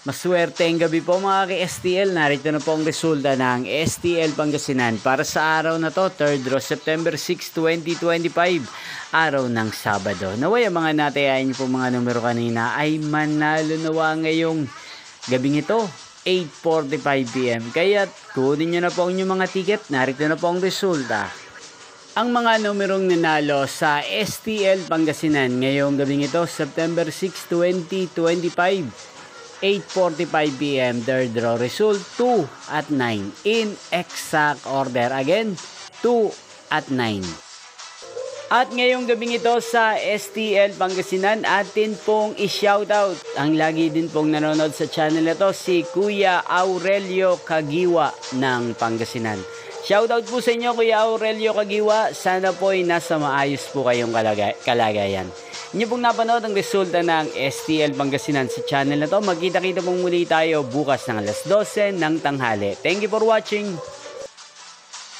Maswerteng gabi po mga ka-STL. Narito na po ang resulta ng STL Pangasinan para sa araw na to, 3rd row, September 6, 2025, araw ng Sabado. Naway ang mga natayain niyo po mga numero kanina ay manalo nawa ngayong gabing ito, 8:45 PM. Kaya kunin niyo na po ang inyong mga ticket. Narito na po ang resulta. Ang mga numerong nanalo sa STL Pangasinan ngayong gabing ito, September 6, 2025, 8:45 PM, third draw result 2 at 9 in exact order. Again, 2 at 9. At ngayong gabing ito sa STL Pangasinan, atin pong i-shoutout ang lagi din pong nanonood sa channel na to, si Kuya Aurelio Kagiwa ng Pangasinan. Shoutout po sa inyo Kuya Aurelio Kagiwa, sana po ay nasa maayos po kayong kalagayan. Inyo pong napanood ang resulta ng STL Pangasinan sa channel na to. Magkita-kita pong muli tayo bukas ng alas 12 ng tanghali. Thank you for watching.